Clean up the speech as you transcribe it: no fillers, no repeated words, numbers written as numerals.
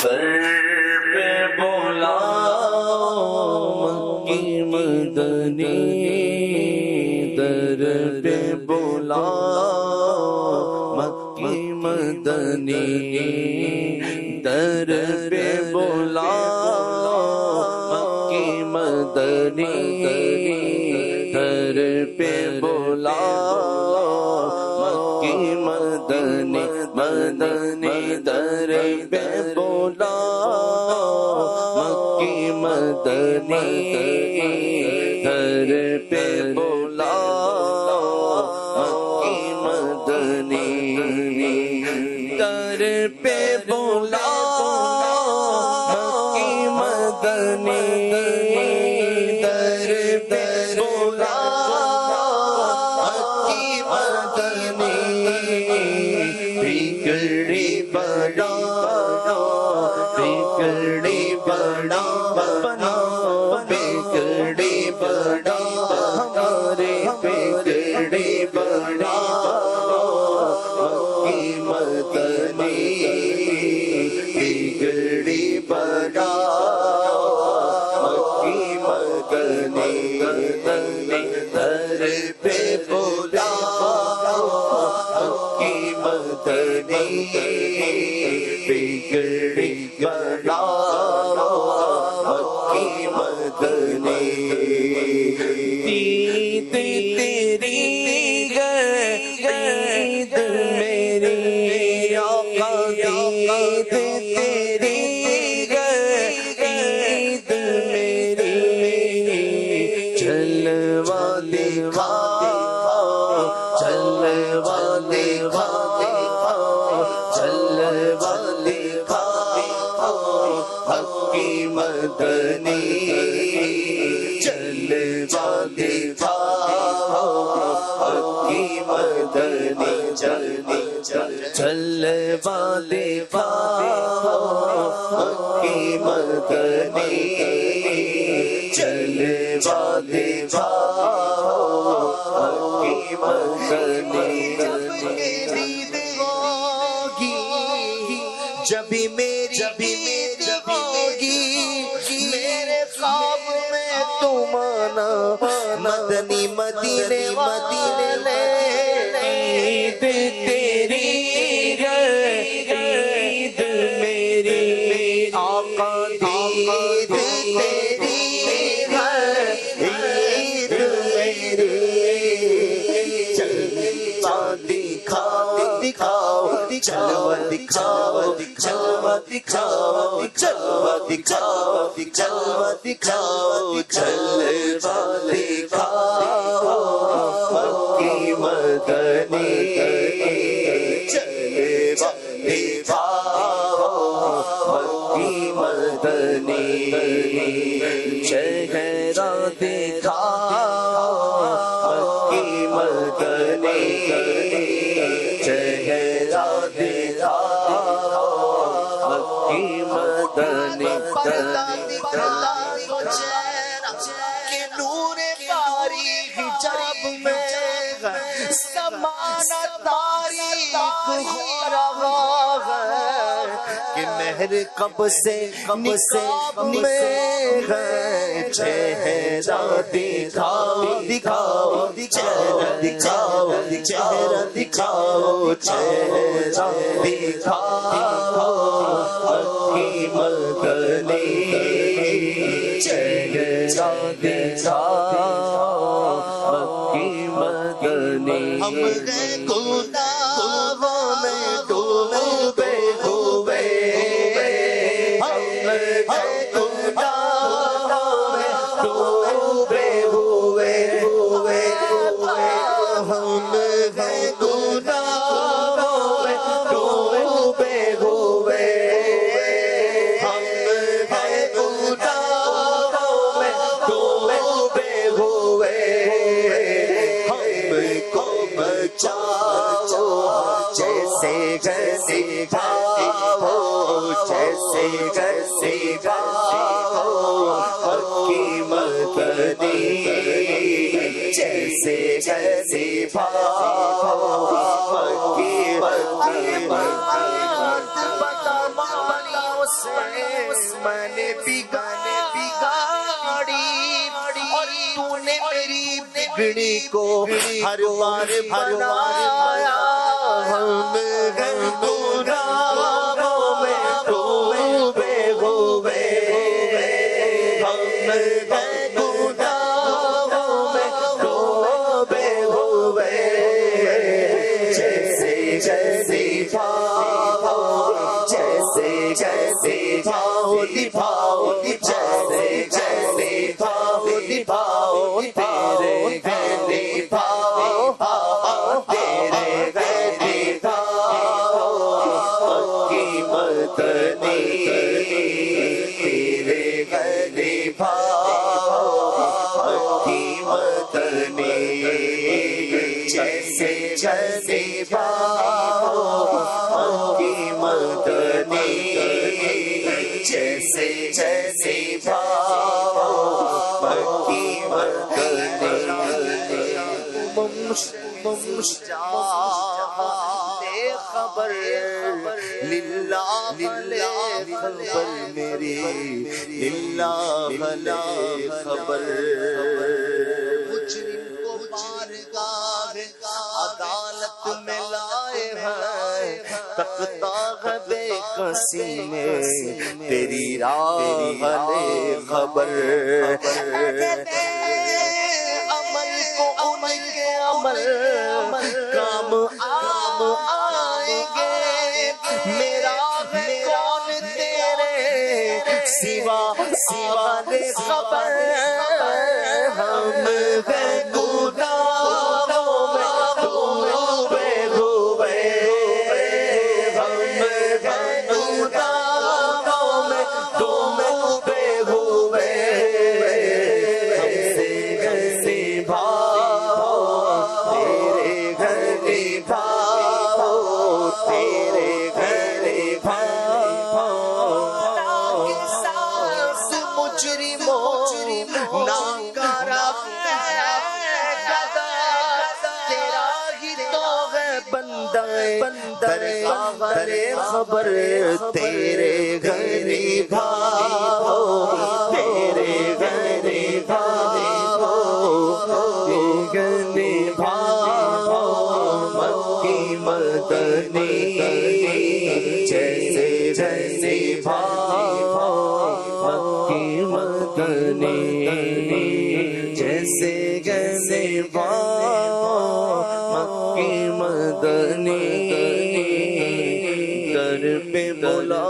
سر پہ بولا مکی مدنی، در پہ بولا مکی مدنی، در پہ بولا مکی مدنی، در پہ بولا مکی مدنی، مدنی در پہ بولا مکی مدنی، در پہ بولا مکی مدنی، در پہ بولا مکی مدنی، در پہ بولا مکی مدنی، بگڑی بڑا بگڑی بڑا بنا، بگڑی بڑا ہمارے، بگڑی بڑا مکی مدنی، بگڑی بڑا مکی مدنی، در پہ بولا مکی مدنی، بگڑی بڑا مکی مدنی، عید تیری ہے عید میری آقا، عید تیری ہے عید میری، جلوہ دکھا جلوہ دکھا جلوہ دکھا مکی مدنی، جلوہ دکھا مکی مدنی، جلوہ دکھا مکی مدنی، جلوہ دکھا مکی مدنی، جب میری عید ہوگی، میرے خواب میں تم آنا، مدنی مدینے والے، عید تیری ہے عید میری آقا، عید تیری ہے عید میری، جلوہ دکھاؤ دکھاؤ جلوہ دکھاؤ جلوہ دکھاؤ جلوہ دکھاؤ جلوہ دکھاؤ جلوہ دکھاؤ مکی مدنی، جلوہ دکھاؤ مکی مدنی، چہرہ دکھاؤ مکی مدنی، چہرہ دکھاؤ مکی مدنی، کہ نور باری حجاب میں زمانہ تاریخ ہو رہا ہے، کہ مہر کب سے نصاب میں ہے، چہرہ دکھاؤ دکھاؤ چہرہ دکھاؤ چہرہ دکھاؤ چہرہ دکھاؤ مکی مدنی، چہرہ دکھاؤ مکی مدنی، ہم ہیں گناہوں میں ڈوبے ہوئے، ہم ہیں گناہوں میں ڈوبے ہوئے، ہم ہیں گناہوں میں ڈوبے ہوئے، ہم ہیں گناہوں میں ڈوبے ہوئے، ہم کو بچاؤ جیسے گھسی بھاؤ، جیسے گھسی بھاؤ مکی مدنی، جیسے گھسی بھاؤ مکی مدنی، میں نے بگاڑی اور تو نے میری بگڑی کو ہر بار بنایا ہم گناہوں میں ڈوبے ہوئے ہم گناہوں میں ڈوبے ہوئے جیسے جیسے بھاؤ نبھاؤ جیسے جیسے بھاؤ نبھاؤ تیرے غیر نبھاؤ تیرے غیر نبھاؤ مکی مدنی تیرے غیر نبھاؤ مکی مدنی جیسے جیسے بھاؤ مکی مدنی جیسے جیسے بھاؤ مکی مدنی لے خبر للہ لے خبر میری للہ لے خبر مجرم کو بارگاہ عدالت میں لائے ہیں تکتا ہے بے کسی میں تیری راہ لے خبر عمل کو ان کے عمل کام آئیں گے میرا کون تیرے سوا لے خبر ہم گناہوں میں ڈوبے ہوئے ہم گناہوں میں ڈوبے ہوئے ہم سے گھر بھاؤ تیرے گھر بھاؤ تیرے گھر بھاؤ مجرموں ناکارہ تیرا ہی تو ہے بندہ درگاہ خبر تیرے گھر بھاؤ تیرے گھر بھاؤ تیرے گھر بھاؤ مکی مدنی جیسے جیسے بھاؤ مکی مدنی جیسے جیسے بھاؤ مکی مدنی در پہ بلا